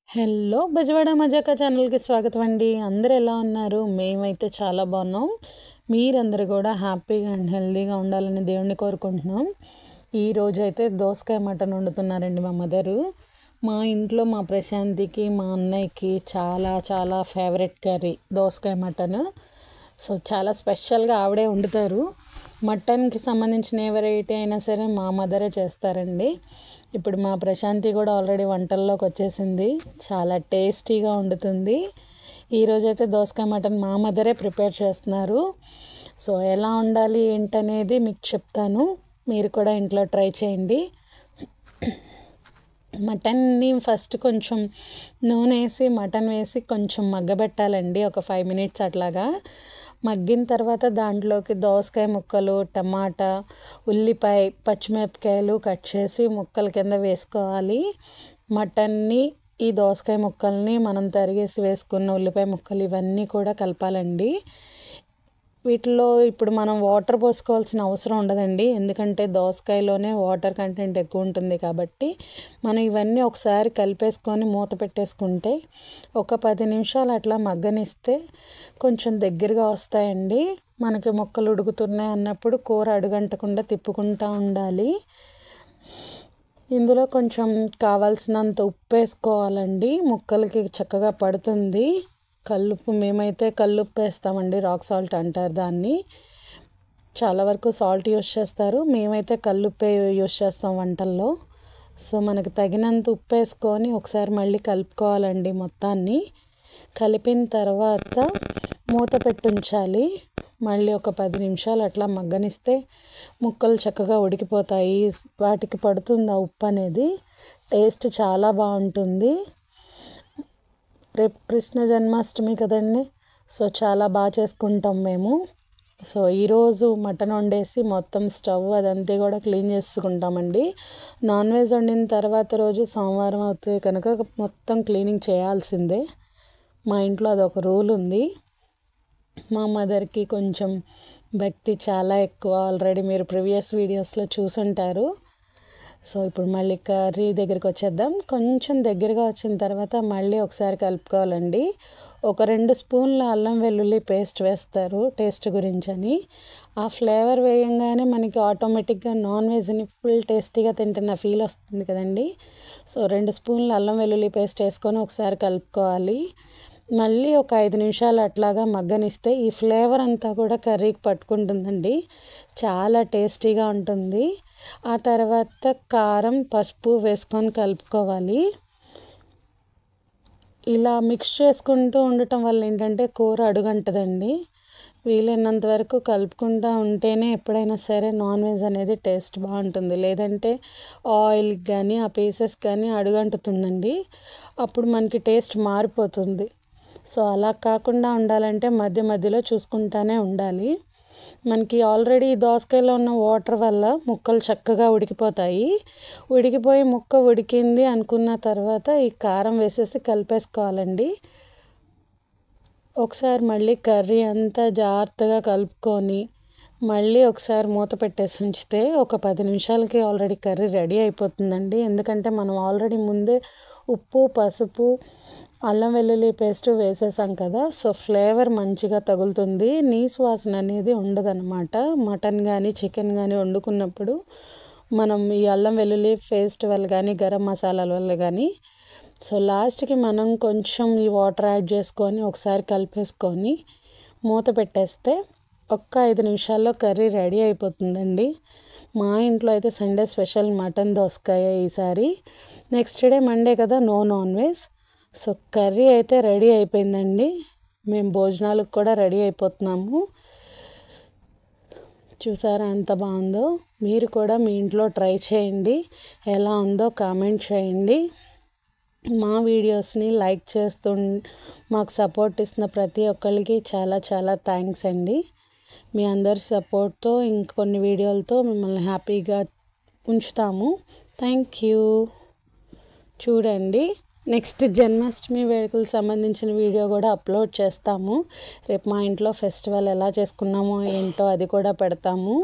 Hello Bezawada మజాకా ఛానల్కి స్వాగతం అండి. అందరూ ఎలా ఉన్నారు? మేమైతే చాలా బాగున్నాం. మీరందరూ కూడా హ్యాపీగా అండ్ హెల్తీగా ఉండాలని దేవుణ్ణి కోరుకుంటున్నాం. ఈరోజు అయితే దోసకాయ మటన్ వండుతున్నారండి మా మదరు. మా ఇంట్లో మా ప్రశాంతికి మా అన్నయ్యకి చాలా చాలా ఫేవరెట్ కర్రీ దోసకాయ మటన్. సో చాలా స్పెషల్గా ఆవిడే వండుతారు. మటన్కి సంబంధించిన ఏ వెరైటీ అయినా సరే మా మదరే చేస్తారండి. ఇప్పుడు మా ప్రశాంతి కూడా ఆల్రెడీ వంటల్లోకి వచ్చేసింది. చాలా టేస్టీగా వండుతుంది. ఈరోజైతే దోసకాయ మటన్ మా మదరే ప్రిపేర్ చేస్తున్నారు. సో ఎలా ఉండాలి ఏంటనేది మీకు చెప్తాను. మీరు కూడా ఇంట్లో ట్రై చేయండి. మటన్ని ఫస్ట్ కొంచెం నూనె వేసి మటన్ వేసి కొంచెం మగ్గబెట్టాలండి. ఒక 5 minutes అట్లాగా మగ్గిన తర్వాత దాంట్లోకి దోసకాయ ముక్కలు, టమాటా, ఉల్లిపాయ, పచ్చిమిరపకాయలు కట్ చేసి ముక్కల కింద వేసుకోవాలి. మటన్ని ఈ దోసకాయ ముక్కల్ని మనం తరిగేసి వేసుకున్న ఉల్లిపాయ ముక్కలు ఇవన్నీ కూడా కలపాలండి. వీటిలో ఇప్పుడు మనం వాటర్ పోసుకోవాల్సిన అవసరం ఉండదండి. ఎందుకంటే దోసకాయలోనే వాటర్ కంటెంట్ ఎక్కువ ఉంటుంది కాబట్టి మనం ఇవన్నీ ఒకసారి కలిపేసుకొని మూత పెట్టేసుకుంటే ఒక 10 నిమిషాలు అట్లా మగ్గనిస్తే కొంచెం దగ్గరగా వస్తాయండి. మనకి ముక్కలు ఉడుకుతున్నాయి అన్నప్పుడు కూర అడుగంటకుండా తిప్పుకుంటూ ఉండాలి. ఇందులో కొంచెం కావాల్సినంత ఉప్పు వేసుకోవాలండి. ముక్కలకి చక్కగా పడుతుంది. కల్లుప్పు మేమైతే కల్లుప్పు వేస్తామండి. రాక్ సాల్ట్ అంటారు దాన్ని. చాలా వరకు సాల్ట్ యూస్ చేస్తారు. మేమైతే కల్లుప్పే యూస్ చేస్తాం వంటల్లో. సో మనకు తగినంత ఉప్పు వేసుకొని ఒకసారి మళ్ళీ కలుపుకోవాలండి. మొత్తాన్ని కలిపిన తర్వాత మూత పెట్టి ఉంచాలి. మళ్ళీ ఒక 10 నిమిషాలు అట్లా మగ్గనిస్తే ముక్కలు చక్కగా ఉడికిపోతాయి. వాటికి పడుతుంది ఆ ఉప్పు అనేది. టేస్ట్ చాలా బాగుంటుంది. రేపు కృష్ణ జన్మాష్టమి కదండి. సో చాలా బాగా చేసుకుంటాం మేము. సో ఈరోజు మటన్ వండేసి మొత్తం స్టవ్ అదంతా కూడా క్లీన్ చేసుకుంటామండి. నాన్ వెజ్ వండిన తర్వాత రోజు సోమవారం అవుతే కనుక మొత్తం క్లీనింగ్ చేయాల్సిందే. మా ఇంట్లో అదొక రూల్ ఉంది. మా మదర్కి కొంచెం భక్తి చాలా ఎక్కువ. ఆల్రెడీ మీరు ప్రీవియస్ వీడియోస్లో చూసుంటారు. సో ఇప్పుడు మళ్ళీ కర్రీ దగ్గరికి వచ్చేద్దాం. కొంచెం దగ్గరగా వచ్చిన తర్వాత మళ్ళీ ఒకసారి కలుపుకోవాలండి. ఒక 2 స్పూన్ల అల్లం వెల్లుల్లి పేస్ట్ వేస్తారు టేస్ట్ గురించి అని. ఆ ఫ్లేవర్ వేయంగానే మనకి ఆటోమేటిక్గా నాన్ వెజ్ని ఫుల్ టేస్టీగా తింటున్న ఫీల్ వస్తుంది కదండి. సో 2 స్పూన్ల అల్లం వెల్లుల్లి పేస్ట్ వేసుకొని ఒకసారి కలుపుకోవాలి. మళ్ళీ ఒక 5 నిమిషాలు అట్లాగా మగ్గనిస్తే ఈ ఫ్లేవర్ అంతా కూడా కర్రీకి పట్టుకుంటుందండి. చాలా టేస్టీగా ఉంటుంది. ఆ తర్వాత కారం, పసుపు వేసుకొని కలుపుకోవాలి. ఇలా మిక్స్ చేసుకుంటూ ఉండటం వల్ల ఏంటంటే కూర అడుగంటదండి. వీలైనంత వరకు కలుపుకుంటూ ఉంటేనే ఎప్పుడైనా సరే నాన్ వెజ్ అనేది టేస్ట్ బాగుంటుంది. లేదంటే ఆయిల్ కానీ ఆ పీసెస్ కానీ అడుగంటుతుందండి. అప్పుడు మనకి టేస్ట్ మారిపోతుంది. సో అలా కాకుండా ఉండాలంటే మధ్య మధ్యలో చూసుకుంటూనే ఉండాలి. మనకి ఆల్రెడీ దోసకాయలో ఉన్న వాటర్ వల్ల ముక్కలు చక్కగా ఉడికిపోతాయి. ఉడికిపోయి ముక్క ఉడికింది అనుకున్న తర్వాత ఈ కారం వేసేసి కలిపేసుకోవాలండి. ఒకసారి మళ్ళీ కర్రీ అంతా జాగ్రత్తగా కలుపుకొని మళ్ళీ ఒకసారి మూత పెట్టేసి ఉంచితే ఒక 10 నిమిషాలకి ఆల్రెడీ కర్రీ రెడీ అయిపోతుందండి. ఎందుకంటే మనం ఆల్రెడీ ముందే ఉప్పు, పసుపు, అల్లం వెల్లుల్లి పేస్ట్ వేసేసాం కదా. సో ఫ్లేవర్ మంచిగా తగులుతుంది. నీసు వాసన అనేది ఉండదన్నమాట. మటన్ కానీ చికెన్ కానీ వండుకున్నప్పుడు మనం ఈ అల్లం వెల్లుల్లి పేస్ట్ వల్ల కానీ గరం మసాలాల వల్ల కానీ. సో లాస్ట్కి మనం కొంచెం ఈ వాటర్ యాడ్ చేసుకొని ఒకసారి కలిపేసుకొని మూత పెట్టేస్తే ఒక్క 5 నిమిషాల్లో కర్రీ రెడీ అయిపోతుందండి. మా ఇంట్లో అయితే సండే స్పెషల్ మటన్ దోసకాయ ఈసారి. నెక్స్ట్ డే మండే కదా, no non veg. So curry అయితే రెడీ అయిపోయిందండి. మేము భోజనాలకు కూడా రెడీ అయిపోతున్నాము. చూసారా ఎంత బాగుందో. మీరు కూడా మీ ఇంట్లో ట్రై చేయండి. ఎలా ఉందో కామెంట్ చేయండి. మా వీడియోస్ని లైక్ చేస్తూ మాకు సపోర్ట్ ఇస్తున్న ప్రతి ఒక్కరికి చాలా చాలా థ్యాంక్స్ అండి. మీ అందరి సపోర్ట్తో ఇంకొన్ని వీడియోలతో మిమ్మల్ని హ్యాపీగా ఉంచుతాము. Thank you. చూడండి, నెక్స్ట్ జన్మాష్టమి వేడుకలకు సంబంధించిన వీడియో కూడా అప్లోడ్ చేస్తాము. రేపు మా ఇంట్లో ఫెస్టివల్ ఎలా చేసుకున్నామో ఏంటో అది కూడా పెడతాము.